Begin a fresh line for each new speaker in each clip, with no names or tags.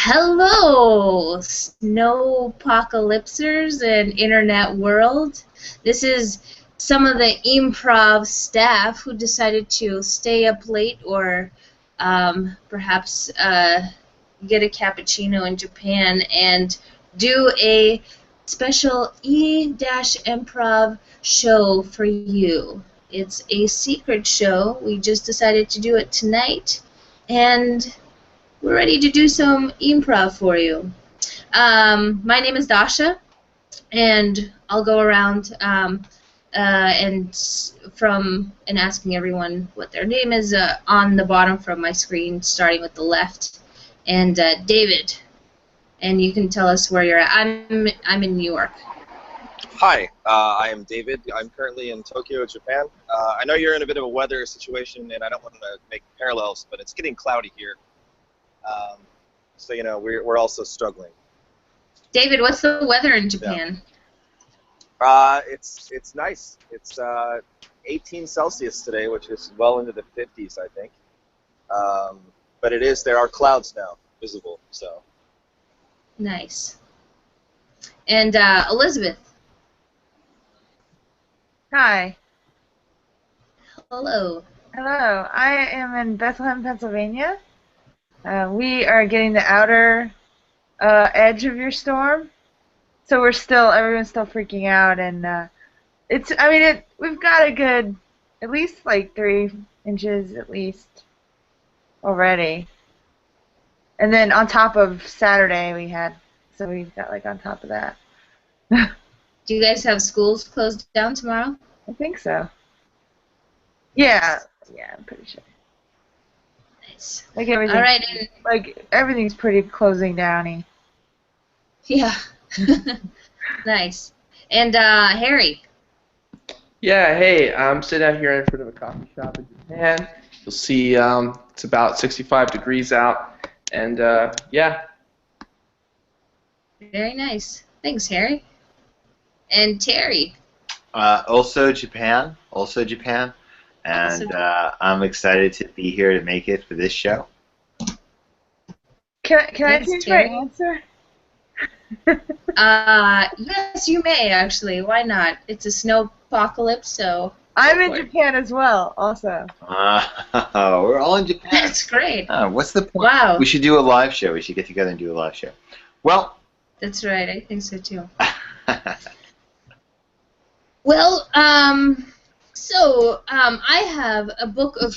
Hello, Snowapocolypsers and internet world. This is some of the E-MPROV staff who decided to stay up late or perhaps get a cappuccino in Japan and do a special E-MPROV show for you. It's a secret show. We just decided to do it tonight, and we're ready to do some improv for you. My name is Dasha, and I'll go around and asking everyone what their name is on the bottom from my screen, starting with the left. And David, and you can tell us where you're at. I'm in New York.
Hi, I am David. I'm currently in Tokyo, Japan. I know you're in a bit of a weather situation, and I don't want to make parallels, but it's getting cloudy here. So you know we're also struggling.
David, what's the weather in Japan?
It's nice. It's 18 Celsius today, which is well into the 50s, I think. But there are clouds now visible. So
nice. And Elizabeth.
Hi.
Hello.
Hello. I am in Bethlehem, Pennsylvania. We are getting the outer edge of your storm, so everyone's still freaking out, and we've got a good, at least like 3 inches at least already, and then on top of Saturday so we've got like on top of that.
Do you guys have schools closed down tomorrow?
I think so. Yeah, I'm pretty sure.
Nice.
Like everything.
All right.
Like everything's pretty closing downy.
Yeah. Nice. And Harry.
Yeah. Hey, I'm sitting out here in front of a coffee shop in Japan. You'll see it's about 65 degrees out, and yeah.
Very nice. Thanks, Harry. And Terry.
Also Japan, and I'm excited to be here to make it for this show.
Can I change my answer?
Yes, you may actually. Why not? It's a snowpocalypse, so.
I'm in Japan as well, also.
We're all in Japan.
That's great.
What's the point?
Wow.
We should do a live show. We should get together and do a live show. Well.
That's right. I think so too. Well, I have a book of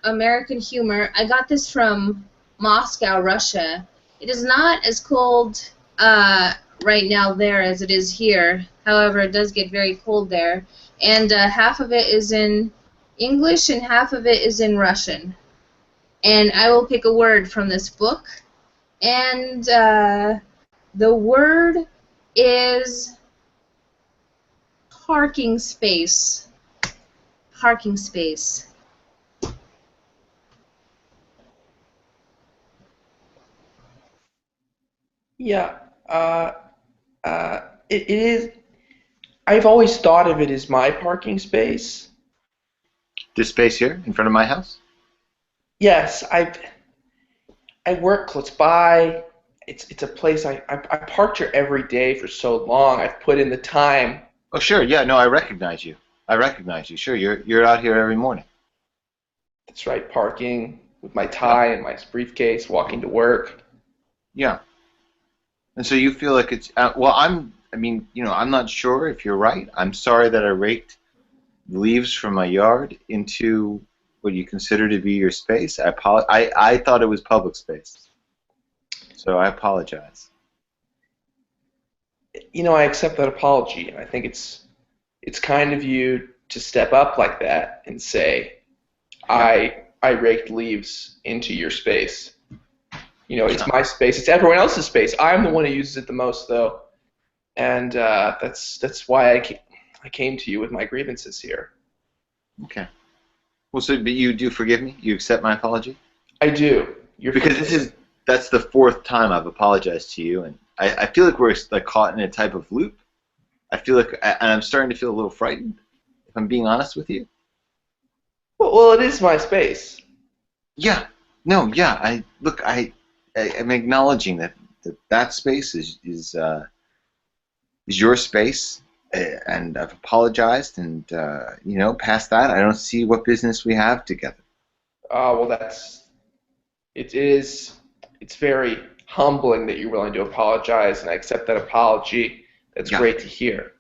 American humor. I got this from Moscow, Russia. It is not as cold right now there as it is here. However, it does get very cold there. And half of it is in English and half of it is in Russian. And I will pick a word from this book. And the word is parking space. Parking space.
Yeah. It is. I've always thought of it as my parking space.
This space here in front of my house?
Yes, I work close by. It's a place I parked here every day for so long. I've put in the time.
Oh sure, yeah, no, I recognize you. Sure, you're out here every morning.
That's right, parking with my tie and my briefcase, walking to work.
Yeah. And so you feel like it's I'm not sure if you're right. I'm sorry that I raked leaves from my yard into what you consider to be your space. I thought it was public space. So I apologize.
You know, I accept that apology, and I think it's kind of you to step up like that and say, I raked leaves into your space. You know, it's my space. It's everyone else's space. I'm the one who uses it the most, though, and that's why I came to you with my grievances here.
Okay. Well, but you do forgive me? You accept my apology?
I do.
Because that's the 4th time I've apologized to you, and I feel like we're like caught in a type of loop. I feel like, and I'm starting to feel a little frightened, if I'm being honest with you.
Well, it is my space.
Yeah. No, yeah. I'm acknowledging that space is your space, and I've apologized, and past that, I don't see what business we have together.
Well, it's very humbling that you're willing to apologize, and I accept that apology. That's
Yeah.
great to hear.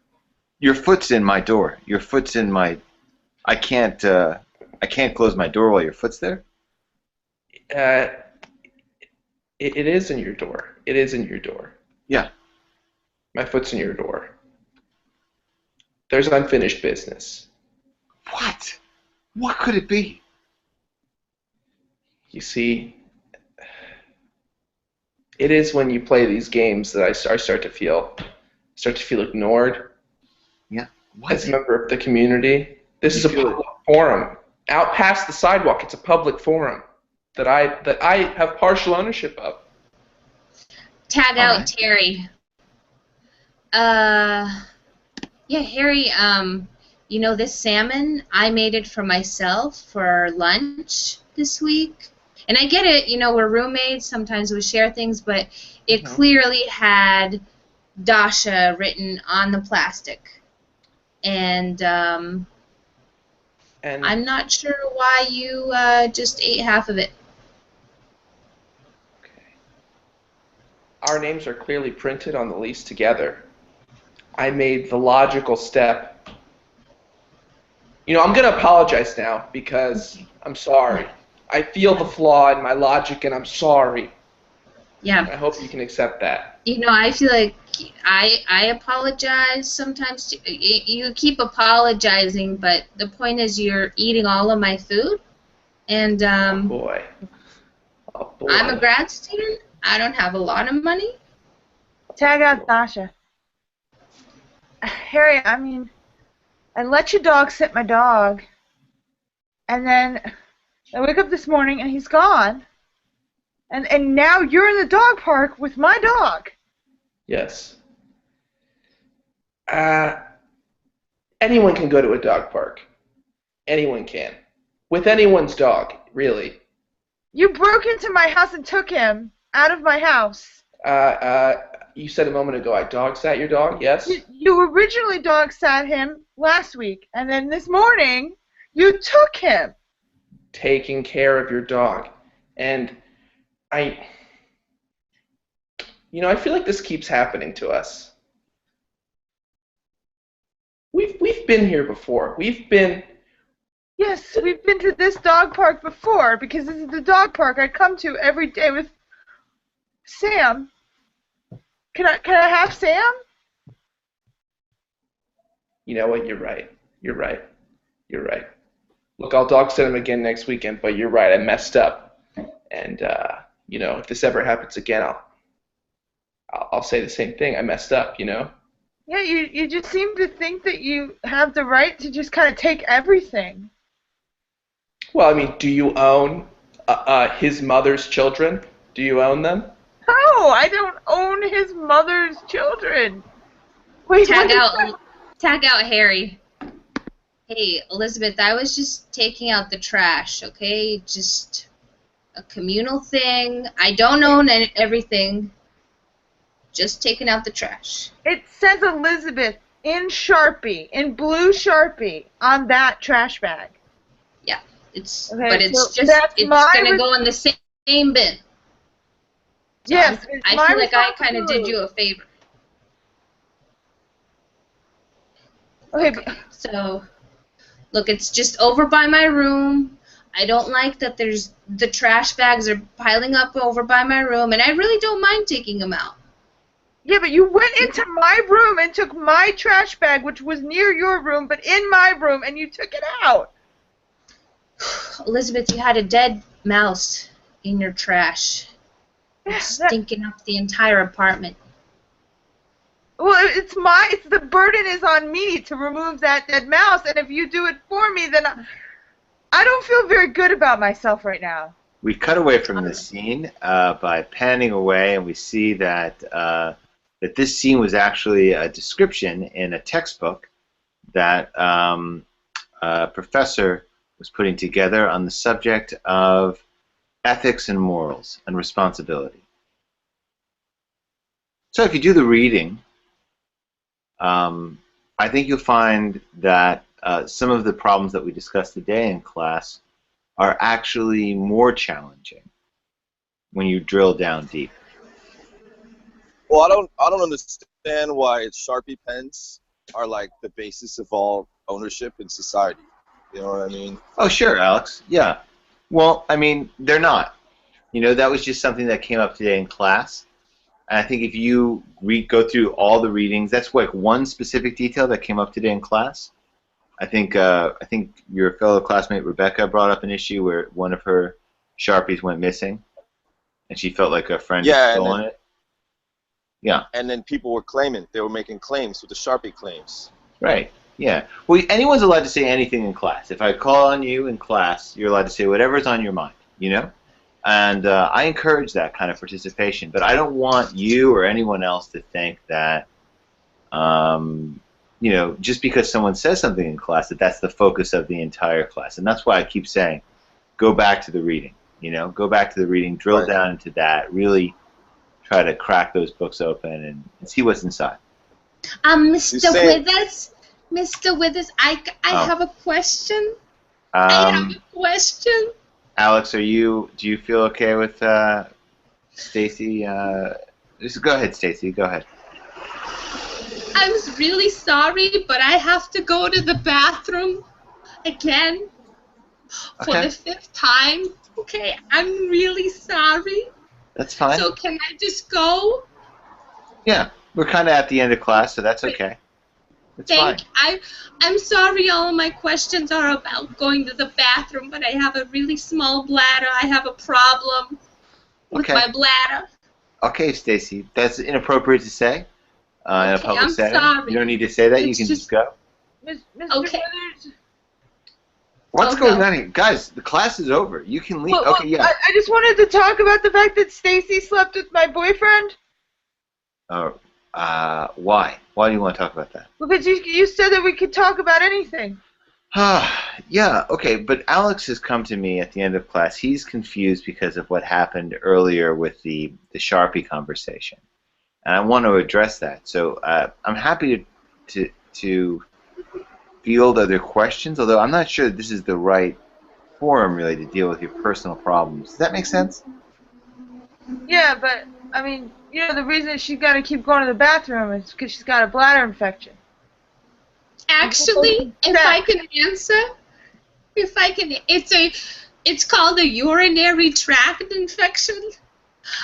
Your foot's in my door. Your foot's in my. I can't close my door while your foot's there.
It is in your door. It is in your door.
Yeah.
My foot's in your door. There's unfinished business.
What? What could it be?
You see, it is when you play these games that I start to feel ignored.
Yeah. What?
As a member of the community, this is a public forum. Out past the sidewalk, it's a public forum that I have partial ownership of.
Tag
All
out
right.
Terry. Yeah, Harry, this salmon, I made it for myself for lunch this week. And I get it, we're roommates, sometimes we share things, but it clearly had Dasha written on the plastic. And
And
I'm not sure why you just ate half of it.
okay. Our names are clearly printed on the lease together. I made the logical step. I'm going to apologize now because I'm sorry. I feel the flaw in my logic, and I'm sorry.
Yeah.
I hope you can accept that.
I feel like I apologize sometimes. You keep apologizing, but the point is you're eating all of my food. And
Oh boy.
I'm a grad student. I don't have a lot of money.
Tag out Dasha. Harry, I let your dog sit my dog, and then I wake up this morning and he's gone, and now you're in the dog park with my dog.
Yes. Anyone can go to a dog park. Anyone can. With anyone's dog, really.
You broke into my house and took him out of my house.
You said a moment ago I dog sat your dog, yes?
You originally dog sat him last week, and then this morning you took him.
Taking care of your dog. And I feel like this keeps happening to us. We've been here before.
Yes, we've been to this dog park before because this is the dog park I come to every day with Sam. Can I have Sam?
You know what? You're right. Look, I'll dog sit him again next weekend, but you're right. I messed up. And, if this ever happens again, I'll say the same thing. I messed up,
Yeah, you just seem to think that you have the right to just kind of take everything.
Well, do you own his mother's children? Do you own them?
No, I don't own his mother's children. Wait,
Tag out Harry. Hey, Elizabeth, I was just taking out the trash, okay? Just a communal thing. I don't own everything. Just taking out the trash.
It says Elizabeth in Sharpie, in blue Sharpie, on that trash bag.
Yeah, it's
Okay,
it's
so that's
gonna go in the same bin. So
Yes,
I feel like I kind of did you a favor.
Okay,
So, look, it's just over by my room. I don't like that the trash bags are piling up over by my room, and I really don't mind taking them out.
yeah, but you went into my room and took my trash bag, which was near your room, but in my room, and you took it out.
Elizabeth, you had a dead mouse in your trash. It's stinking up the entire apartment.
Well, it's the burden is on me to remove that dead mouse, and if you do it for me, then I don't feel very good about myself right now.
We cut away from the scene by panning away, and we see that that this scene was actually a description in a textbook that a professor was putting together on the subject of ethics and morals and responsibility. So if you do the reading, I think you'll find that some of the problems that we discussed today in class are actually more challenging when you drill down deep.
Well, I don't understand why Sharpie pens are like the basis of all ownership in society. You know what I mean?
Oh, sure, Alex. Yeah. Well, I mean, they're not. You know, that was just something that came up today in class. And I think if you go through all the readings, that's like one specific detail that came up today in class. I think your fellow classmate Rebecca brought up an issue where one of her Sharpies went missing, and she felt like a friend had stolen it. Yeah.
And then people were making claims with the Sharpie claims.
Right. Yeah. Well, anyone's allowed to say anything in class. If I call on you in class, you're allowed to say whatever's on your mind, you know? And I encourage that kind of participation. But I don't want you or anyone else to think that, you know, just because someone says something in class, that's the focus of the entire class. And that's why I keep saying, go back to the reading, you know? Go back to the reading, drill down into that, really try to crack those books open and see what's inside.
Mr. Withers, I have a question. I have a question.
Alex, do you feel okay with Stacy? Just go ahead, Stacy. Go ahead.
I'm really sorry, but I have to go to the bathroom again for the 5th time. Okay, I'm really sorry.
That's fine.
So can I just go?
Yeah, we're kind of at the end of class, so that's okay. It's fine.
I'm sorry all of my questions are about going to the bathroom, but I have a really small bladder. I have a problem with my bladder.
Okay, Stacy, that's inappropriate to say in a public setting.
Sorry.
You don't need to say that. You can just go.
Mr.
Okay.
Withers.
What's going on here? Guys, the class is over. You can leave.
Well,
okay, yeah.
I just wanted to talk about the fact that Stacy slept with my boyfriend.
Why? Why do you want to talk about that?
Because you said that we could talk about anything.
Yeah, okay, but Alex has come to me at the end of class. He's confused because of what happened earlier with the Sharpie conversation. And I want to address that. So I'm happy to field other questions, although I'm not sure that this is the right forum, really, to deal with your personal problems. Does that make sense?
Yeah, but, I mean, you know, the reason she's got to keep going to the bathroom is because she's got a bladder infection.
Actually, if I can answer, it's called a urinary tract infection.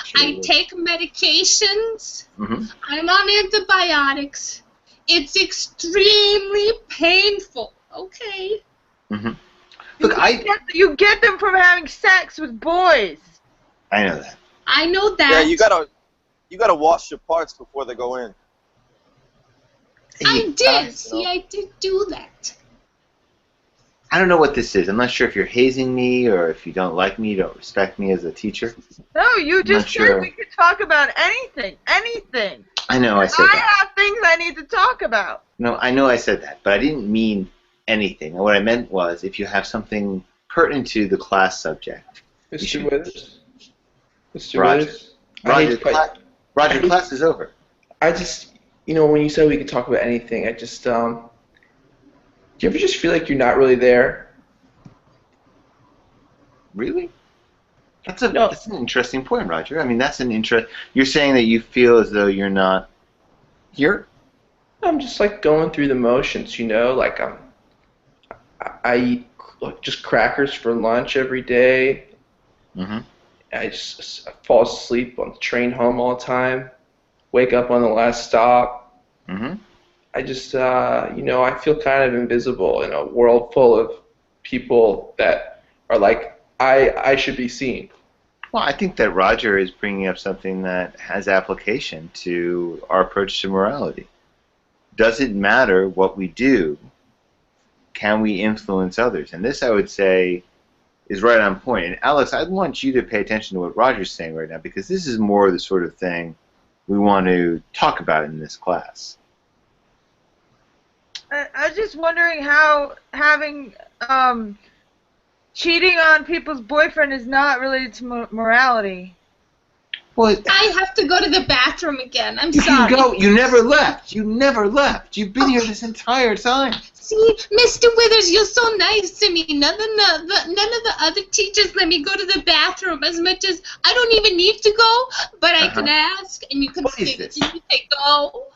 Sure.
I take medications.
Mm-hmm.
I'm on antibiotics. It's extremely painful. Okay.
Mm-hmm. Look,
you get them from having sex with boys.
I know that.
I know that.
Yeah, you gotta wash your parts before they go in.
I did. See, I did do that.
I don't know what this is. I'm not sure if you're hazing me or if you don't like me, you don't respect me as a teacher.
No, you just said
sure.
we could talk about anything. Anything.
I know I said that.
I have things I need to talk about.
No, I know I said that, but I didn't mean anything. What I meant was if you have something pertinent to the class subject.
Mr. Withers? Mr.
Roger.
Withers?
Roger, class is over.
I just, you know, when you said we could talk about anything, I just, do you ever just feel like you're not really there?
Really? That's an interesting point, Roger. I mean, that's an You're saying that you feel as though you're not here?
I'm just like going through the motions, you know, like I eat just crackers for lunch every day.
Mm-hmm.
I fall asleep on the train home all the time. Wake up on the last stop.
Mm-hmm.
I just, you know, I feel kind of invisible in a world full of people that are like, I should be seen.
Well, I think that Roger is bringing up something that has application to our approach to morality. Does it matter what we do? Can we influence others? And this, I would say, is right on point. And Alex, I want you to pay attention to what Roger's saying right now, because this is more the sort of thing we want to talk about in this class.
I was just wondering how having cheating on people's boyfriend is not related to morality.
What?
I have to go to the bathroom again. I'm
You
sorry.
can go. You never left. You never left. You've been here this entire time.
See, Mr. Withers, you're so nice to me. None of the other teachers let me go to the bathroom as much as I don't even need to go, but I can ask, and you can
What is
say,
this?
you say go.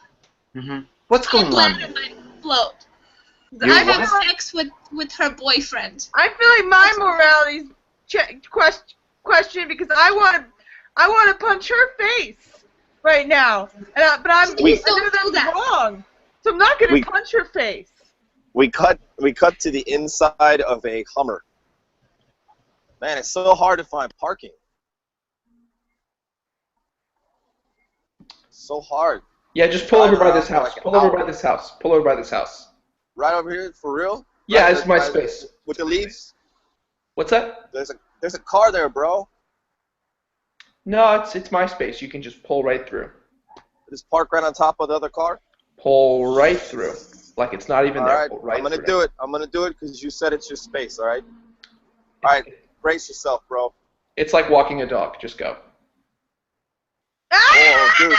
What's
My
going on
bladder
here?
might explode.
You're
I have
what?
sex with her boyfriend.
I feel like my morality's questioned because I want to punch her face right now, but I know
Please don't do
that's
that.
wrong, so I'm not going
We-
to punch her face.
We cut to the inside of a Hummer. Man, it's so hard to find parking. So hard.
Yeah, just pull over by this
Drive around
house.
for like
Pull
an
over
hour.
by this house. Pull over by this house.
Right over here, for real?
Yeah,
Right,
it's my
right,
space.
With the leaves?
What's that?
There's a car there, bro.
No, it's my space. You can just pull right through.
Just park right on top of the other car.
Pull right through. Like it's not even
All
there.
right,
Pull right
I'm gonna
through.
do it. I'm gonna do it because you said it's your space. All right. All right, brace yourself, bro.
It's like walking a dog. Just go.
Oh, dude.
I'm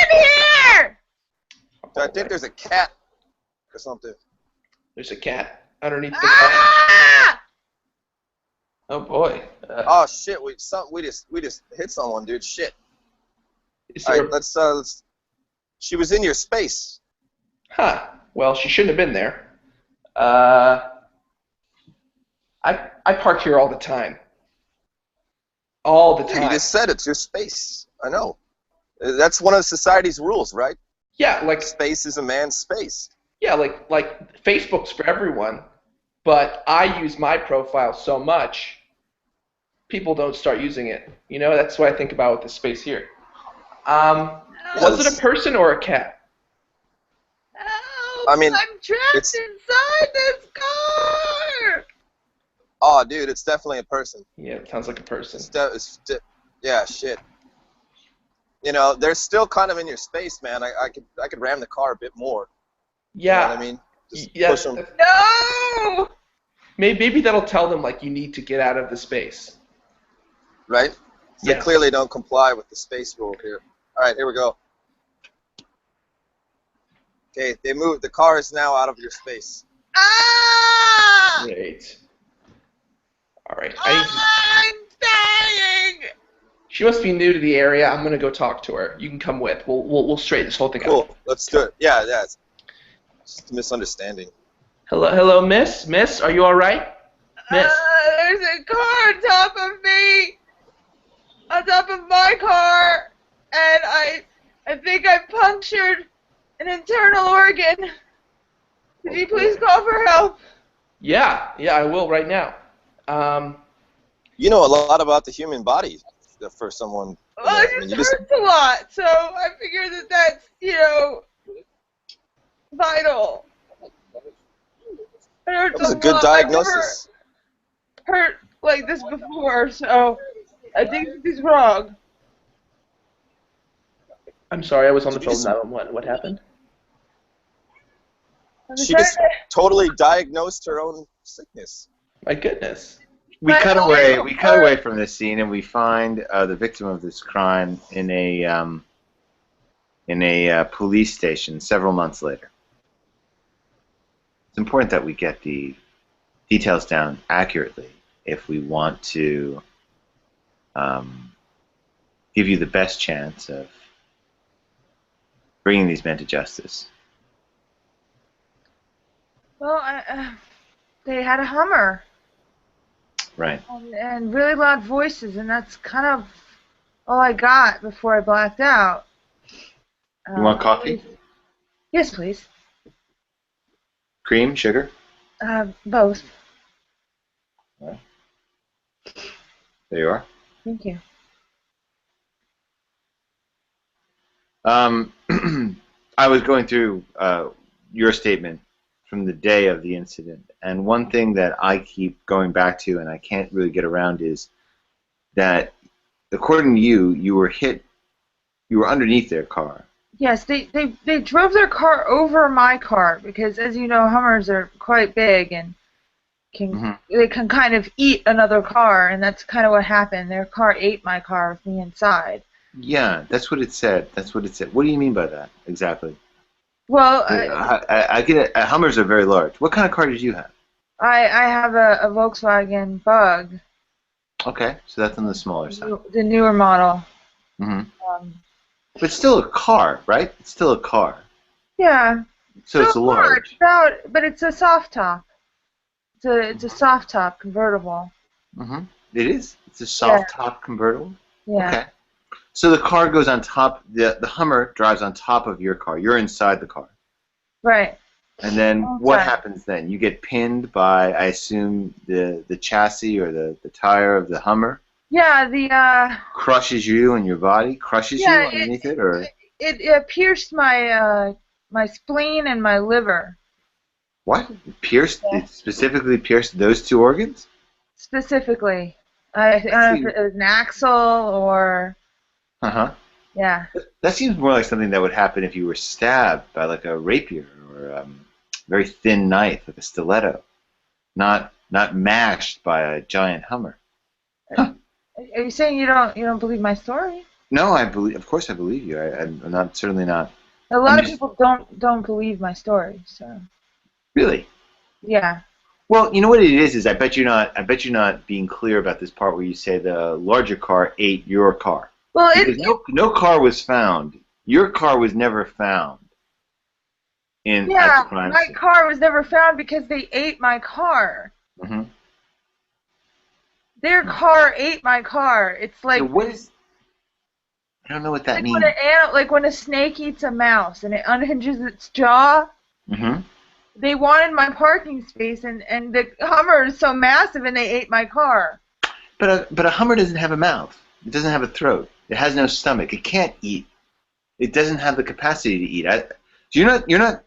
in here!
I think there's a cat or something.
There's a cat underneath the car.
Ah!
Oh boy.
Oh shit! We just hit someone, dude. Shit.
Is
All
there
right, let's. She was in your space.
Huh. Well, she shouldn't have been there. I park here all the time. All the
Yeah, you
time.
just said it's your space. I know. That's one of society's rules, right?
Yeah, like
Space is a man's space.
like Facebook's for everyone, but I use my profile so much, people don't start using it. You know, that's what I think about with this space here. Was it a person or a cat?
Help!
I mean,
I'm trapped
it's-
inside this car!
Oh, dude, it's definitely a person.
Yeah, it sounds like a person.
Yeah, shit. You know, they're still kind of in your space, man. I could ram the car a bit more.
Yeah.
You know what I mean? Just
Yeah,
push them.
No!
maybe that'll tell them like you need to get out of the space.
Right? They
Yeah.
clearly don't comply with the space rule here. All right, here we go. Okay, they moved. The car is now out of your space.
Ah!
Great. All right.
I'm dying!
She must be new to the area. I'm gonna go talk to her. You can come with. We'll straighten this whole thing out.
Cool. Let's do it. Yeah, it's just a misunderstanding.
Hello, Miss. Miss, are you all right? Miss.
There's a car on top of me! On top of my car! And I think I punctured an internal organ. Could you please call for help?
Yeah, I will right now.
You know a lot about the human body for someone.
Well, it just hurts a lot, so I figure that's, vital. It hurts
That was a
lot.
good
I've
diagnosis.
never hurt like this before, so I think this is wrong.
I'm sorry, I was on the
Did
phone.
you just-
911. What happened?
She just totally diagnosed her own sickness.
My goodness.
We
But
cut
also-
away from this scene, and we find the victim of this crime in a police station several months later. It's important that we get the details down accurately if we want to give you the best chance of bringing these men to justice.
Well, they had a Hummer
Right.
and really loud voices, and that's kind of all I got before I blacked out.
You want coffee?
Yes, please.
Cream, sugar?
Both.
There you are.
Thank you.
I was going through your statement from the day of the incident, and one thing that I keep going back to and I can't really get around is that, according to you, you were underneath their car.
Yes, they drove their car over my car because, as you know, Hummers are quite big, and they can kind of eat another car, and that's kind of what happened. Their car ate my car with me inside.
Yeah, that's what it said. That's what it said. What do you mean by that exactly?
Well,
I get it. Hummers are very large. What kind of car did you have?
I have a Volkswagen Bug.
Okay, so that's on the smaller side.
The newer model.
Hmm. But it's still a car, right? It's still a car.
Yeah.
So it's large.
But it's a soft top. It's a soft top convertible.
Mm-hmm. It is. It's a soft top convertible.
Yeah.
Okay. So the car goes on top. The Hummer drives on top of your car. You're inside the car.
Right.
And then what happens then? You get pinned by, I assume, the chassis or the tire of the Hummer.
Yeah. The
crushes you and your body. Crushes you underneath it, or
it pierced my my spleen and my liver.
what? It pierced?
Yeah.
It specifically pierced those two organs?
Specifically, I don't know if it was an axle or. Yeah.
That seems more like something that would happen if you were stabbed by like a rapier or a very thin knife, like a stiletto, not mashed by a giant Hummer.
Huh. Are you saying you don't believe my story?
No, I believe. Of course, I believe you. I'm not certainly not.
A lot of people don't believe my story. So.
Really?
Yeah.
Well, you know what it is I bet you're not being clear about this part where you say the larger car ate your car.
Well,
no car was found. Your car was never found. At the crime
my
scene.
car was never found because they ate my car.
Mm-hmm.
Their car ate my car. It's like
So what is? I don't know what that means.
Like when a snake eats a mouse and it unhinges its jaw.
Mm-hmm.
They wanted my parking space, and the Hummer is so massive, and they ate my car.
But a Hummer doesn't have a mouth. It doesn't have a throat. It has no stomach. It can't eat. It doesn't have the capacity to eat. So you're not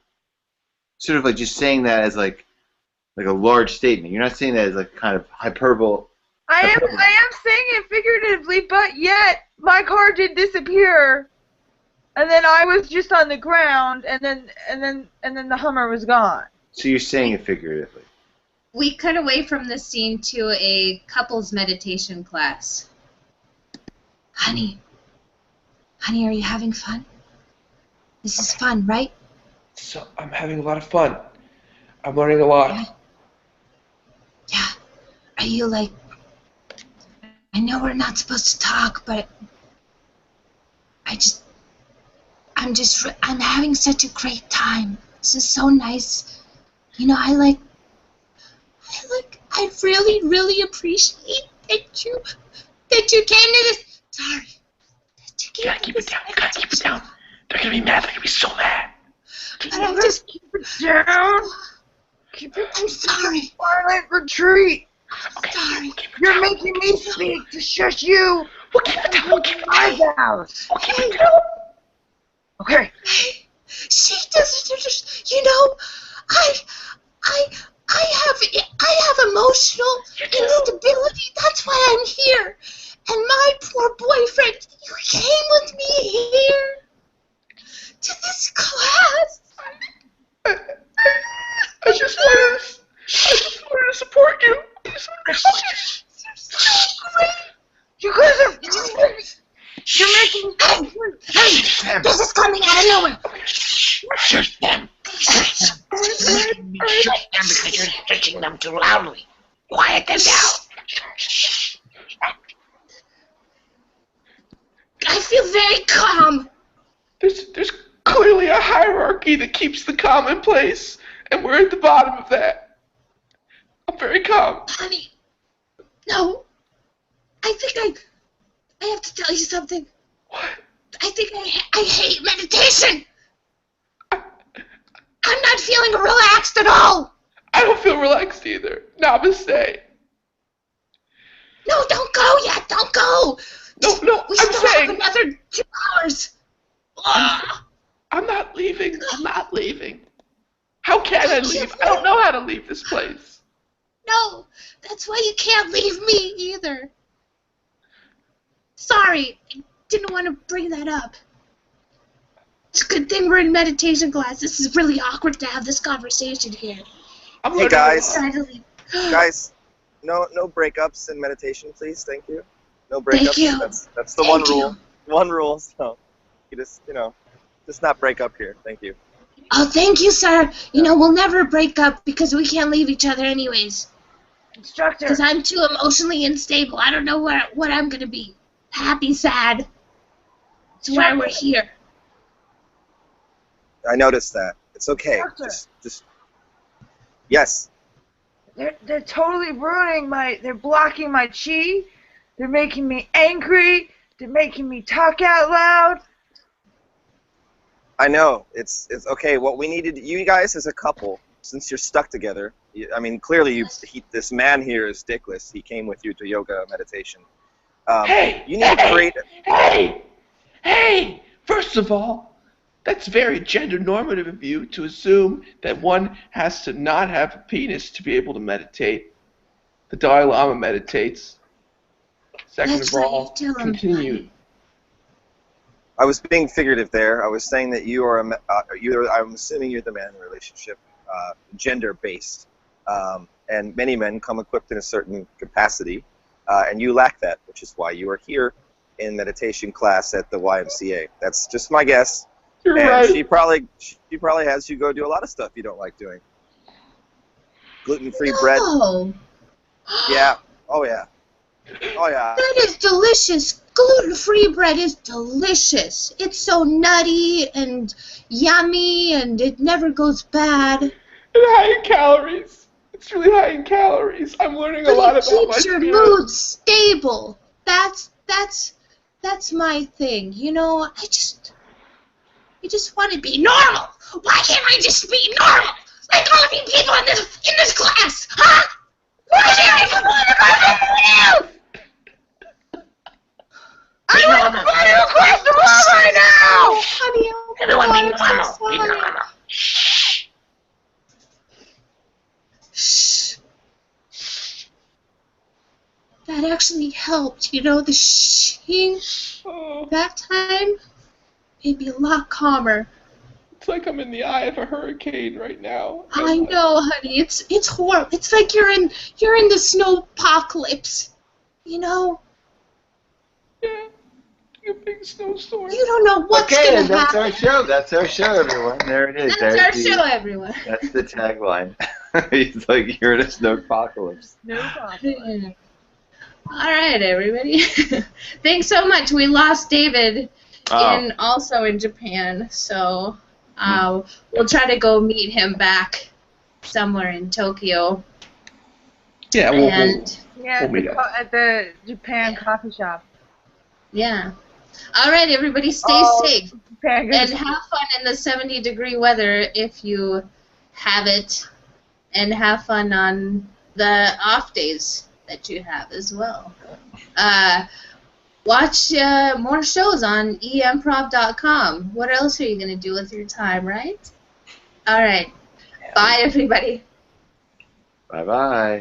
sort of like just saying that as like a large statement. You're not saying that as like kind of hyperbole.
I am saying it figuratively, but yet my car did disappear. And then I was just on the ground, and then the Hummer was gone.
So you're saying it figuratively.
We cut away from the scene to a couples meditation class. Honey, are you having fun? This is fun, right?
So I'm having a lot of fun. I'm learning a lot.
Yeah. Are you like? I know we're not supposed to talk, but I'm having such a great time. This is so nice. You know, I really, really appreciate that you came to this. Sorry.
You gotta keep it down. You gotta keep it down. They're gonna be mad. They're gonna be so mad.
But I'm just
keep it down.
I'm sorry.
Silent retreat.
Okay.
Sorry.
You're making me speak to shush you.
We'll keep it down. We'll keep it down. We'll keep it down.
Okay.
She doesn't. You know, I have emotional instability. That's why I'm here. And my poor boyfriend, you came with me here to this class.
I just wanted to support you.
You're so great.
You guys are. You're making me.
Hey, this is coming out of nowhere.
Shush them. Shush them. Shut them because you're stretching them too loudly. Quiet them down.
I feel very calm.
There's clearly a hierarchy that keeps the calm in place, and we're at the bottom of that. I'm very calm.
Honey, no. I think I have to tell you something.
What?
I think I hate meditation. I'm not feeling relaxed at all.
I don't feel relaxed either. Namaste.
No, don't go yet. Don't go.
No,
We
I'm
still
saying.
have another 2 hours.
I'm not leaving. I'm not leaving. How can I leave? I don't know how to leave this place.
No, that's why you can't leave me either. Sorry, I didn't want to bring that up. It's a good thing we're in meditation class. This is really awkward to have this conversation here.
Hey guys. Guys, no breakups in meditation, please. Thank you. No breakups.
Thank you.
That's the
Thank
one
you.
rule. One rule. So you just not break up here. Thank you.
Oh, thank you, sir. You
Yeah.
know, we'll never break up because we can't leave each other anyways.
Instructor.
Because I'm too emotionally unstable. I don't know what I'm going to be. Happy, sad. That's why we're here.
I noticed that. It's okay.
Doctor.
Just. Yes.
They're totally ruining they're blocking my chi. They're making me angry. They're making me talk out loud.
I know. It's okay. What we needed, you guys as a couple, since you're stuck together. I mean, clearly this man here is dickless. He came with you to yoga meditation.
Hey!
You need to create.
Hey! First of all, that's very gender normative of you to assume that one has to not have a penis to be able to meditate. The Dalai Lama meditates. Second
That's
of
what
all,
you do,
continue.
I was being figurative there. I was saying that you are I'm assuming you're the man in the relationship, gender-based, and many men come equipped in a certain capacity, and you lack that, which is why you are here in meditation class at the YMCA. That's just my guess.
You're
And
right.
she probably has you go do a lot of stuff you don't like doing. Gluten-free bread.
Oh.
Yeah. Oh yeah. Oh yeah.
That is delicious. Gluten-free bread is delicious. It's so nutty and yummy, and it never goes bad.
And high in calories. It's really high in calories. I'm learning a
But
lot
it
about my
keeps your
spirit.
mood stable. That's my thing. You know, I just want to be normal. Why can't I just be normal? Like all of you people in this class, huh? Why can't I just be normal?
Be normal.
Across the room right now! Honey, oh my
Everyone be
God, I'm so
normal. Be
sorry.
normal. Shh.
Shh. That actually helped, you know, the shing
Oh,
that time made me a lot calmer.
it's like I'm in the eye of a hurricane right now.
I know, honey, it's horrible. It's like you're in the Snowapocolypse, you know?
Yeah, a big snowstorm.
You don't know what's
Okay,
gonna
and that's
happen.
our show. That's our show, everyone. There it is.
That's our
There's
show, everyone.
That's the tagline. It's like you're in a snowpocalypse.
No problem.
All right, everybody. Thanks so much. We lost David also in Japan, so we'll try to go meet him back somewhere in Tokyo.
Yeah,
And
Yeah,
We'll meet up.
at the Japan coffee shop.
yeah. All right, everybody, stay
Oh,
safe
Japan
and have fun in the 70-degree weather if you have it, and have fun on the off days that you have as well. Watch more shows on E-MPROV.com. What else are you going to do with your time, right? All right. Bye, everybody.
Bye-bye.